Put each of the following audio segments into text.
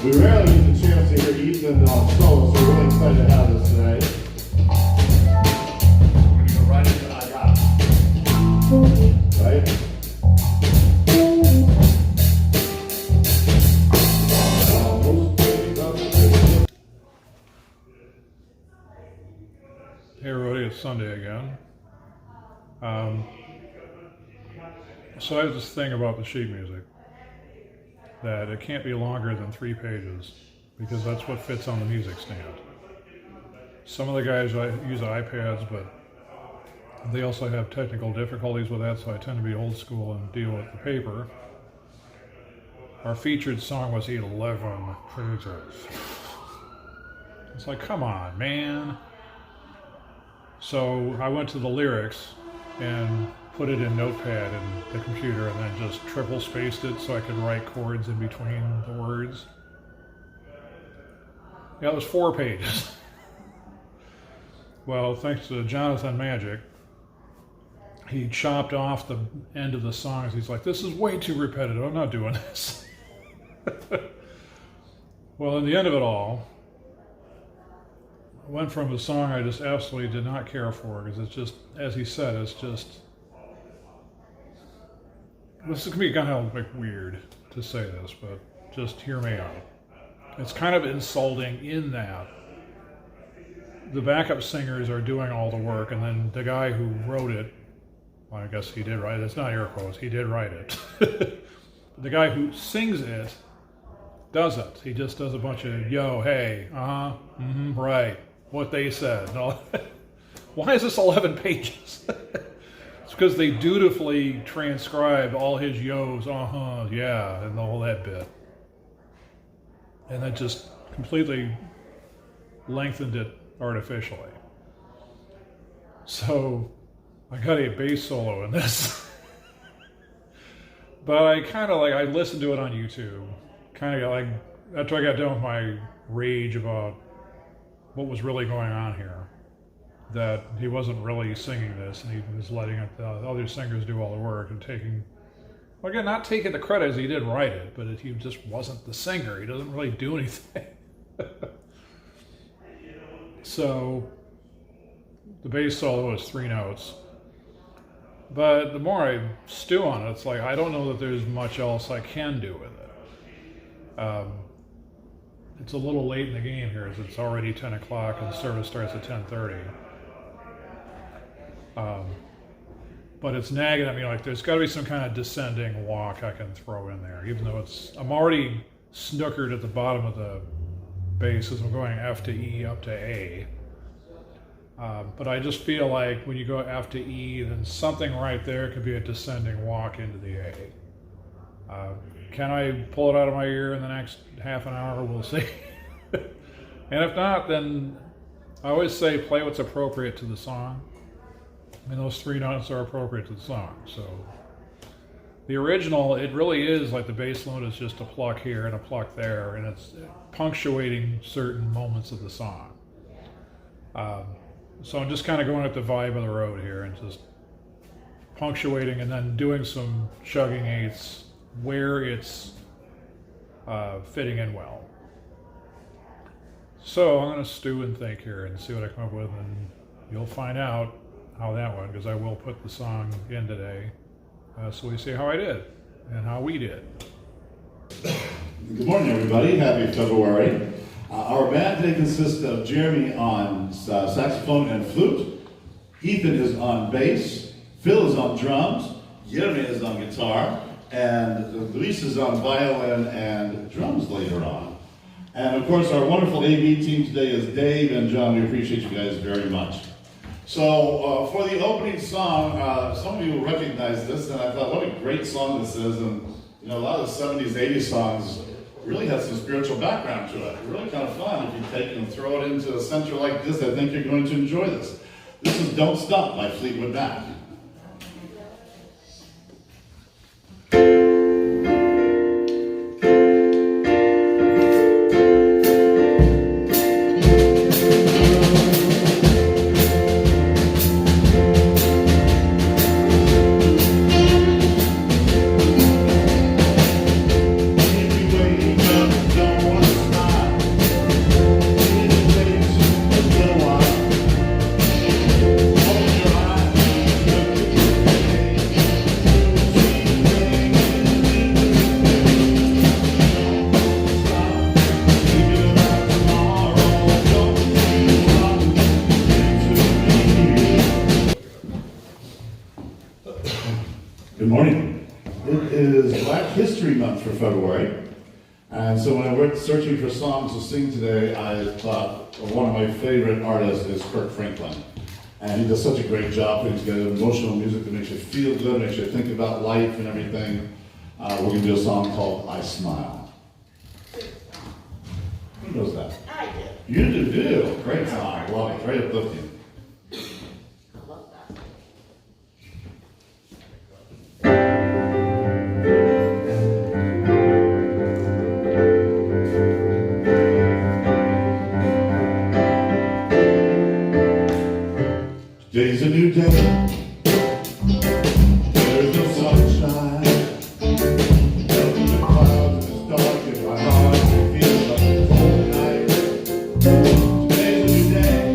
We rarely get the chance to hear Ethan on solo, so we're really excited to have this today. We're going to go right into I Got It. Right? Hey everybody, it's Sunday again. So I have this thing about the sheet music, that it can't be longer than 3 pages, because that's what fits on the music stand. Some of the guys use iPads, but they also have technical difficulties with that, so I tend to be old school and deal with the paper. Our featured song was 11 pages. It's like, come on, man. So I went to the lyrics and put it in Notepad in the computer and then just triple spaced it so I could write chords in between the words. Yeah, it was 4 pages. Well, thanks to Jonathan Magic, he chopped off the end of the songs. He's like, this is way too repetitive. I'm not doing this. Well, in the end of it all, I went from a song I just absolutely did not care for, because it's just, as he said, it's just, this is going to be kind of like weird to say this, but just hear me out. It's kind of insulting in that the backup singers are doing all the work, and then the guy who wrote it, well, I guess he did write it, it's not air quotes, he did write it. The guy who sings it doesn't. He just does a bunch of, yo, hey, right, what they said. No. Why is this 11 pages? It's because they dutifully transcribed all his yo's, yeah, and all that bit. And that just completely lengthened it artificially. So I got a bass solo in this. But I kind of I listened to it on YouTube. Kind of like, after I got done with my rage about what was really going on here, that he wasn't really singing this and he was letting the other singers do all the work and taking, well, again, not taking the credit as he did write it, but he just wasn't the singer. He doesn't really do anything. So the bass solo is 3 notes. But the more I stew on it, it's like, I don't know that there's much else I can do with it. It's a little late in the game here, as it's already 10 o'clock and the service starts at 10:30. But it's nagging at me like there's got to be some kind of descending walk I can throw in there, even though I'm already snookered at the bottom of the bass as I'm going F to E up to A. But I just feel like when you go F to E, then something right there could be a descending walk into the A. Can I pull it out of my ear in the next half an hour? We'll see. And if not, then I always say play what's appropriate to the song. And those 3 notes are appropriate to the song. So the original, it really is like the bass note is just a pluck here and a pluck there, and it's punctuating certain moments of the song. So I'm just kind of going with the vibe of the road here and just punctuating and then doing some chugging eighths where it's fitting in well. So I'm going to stew and think here and see what I come up with, and you'll find out how that went, because I will put the song in today, so we see how I did and how we did. Good morning, everybody. Happy February. Our band today consists of Jeremy on saxophone and flute, Ethan is on bass, Phil is on drums, Jeremy is on guitar, and Luis is on violin and drums later on. And of course, our wonderful AV team today is Dave and John. We appreciate you guys very much. So for the opening song, some of you will recognize this, and I thought, what a great song this is. And you know, a lot of the 70s, 80s songs really has some spiritual background to it. Really kind of fun. If you take and throw it into a center like this, I think you're going to enjoy this. This is Don't Stop by Fleetwood Mac. Don't is Black History Month for February. And so when I went searching for songs to sing today, I thought one of my favorite artists is Kirk Franklin. And he does such a great job putting together emotional music that makes you feel good, makes you think about life and everything. We're going to do a song called I Smile. Who knows that? I do. You do. Great song. Love it. Very uplifting. I love that. Today's a new day. There's no sunshine. Nothing but clouds and it's dark in my heart. It feels like a cold night. Today's a new day.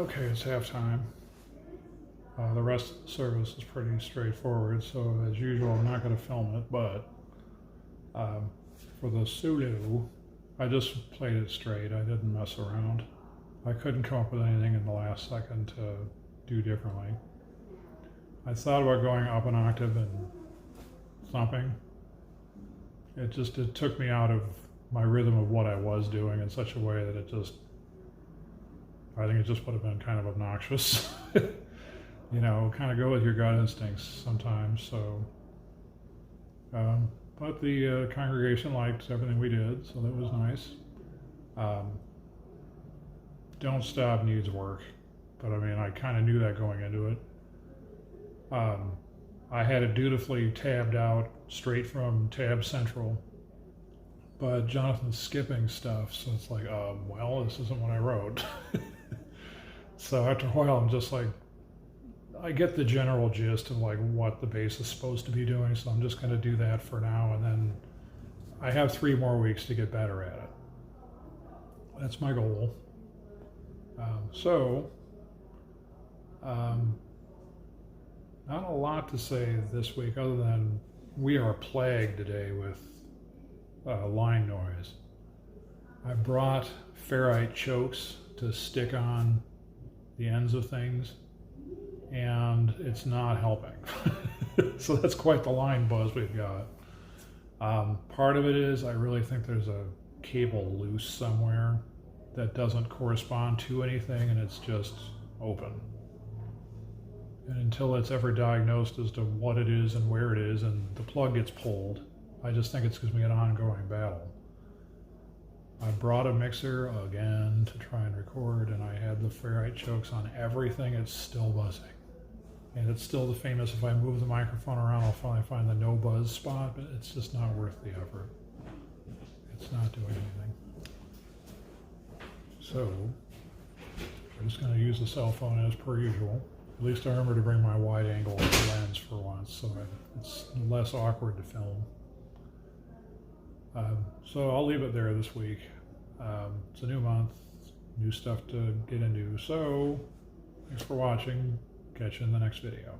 Okay, it's halftime. The rest of the service is pretty straightforward, so as usual, I'm not going to film it, but for the Sulu, I just played it straight. I didn't mess around. I couldn't come up with anything in the last second to do differently. I thought about going up an octave and thumping. It took me out of my rhythm of what I was doing in such a way that I think it just would have been kind of obnoxious. You know, kind of go with your gut instincts sometimes. So, but the congregation liked everything we did, so that was nice. Don't Stop needs work, but I mean, I kind of knew that going into it. I had it dutifully tabbed out straight from tab central, but Jonathan's skipping stuff, so it's like, well, this isn't what I wrote. So after a while, I'm just like, I get the general gist of like what the bass is supposed to be doing, so I'm just going to do that for now, and then I have 3 more weeks to get better at it. That's my goal. Not a lot to say this week other than we are plagued today with line noise. I brought ferrite chokes to stick on the ends of things, and it's not helping. So that's quite the line buzz we've got. Part of it is I really think there's a cable loose somewhere that doesn't correspond to anything, and it's just open. And until it's ever diagnosed as to what it is and where it is and the plug gets pulled, I just think it's going to be an ongoing battle. I brought a mixer again to try and record, and I had the ferrite chokes on everything. It's still buzzing. And it's still the famous, if I move the microphone around, I'll finally find the no buzz spot, but it's just not worth the effort. It's not doing anything. So, I'm just going to use the cell phone as per usual. At least I remember to bring my wide angle lens for once, so it's less awkward to film. So I'll leave it there this week. It's a new month, new stuff to get into. So thanks for watching. Catch you in the next video.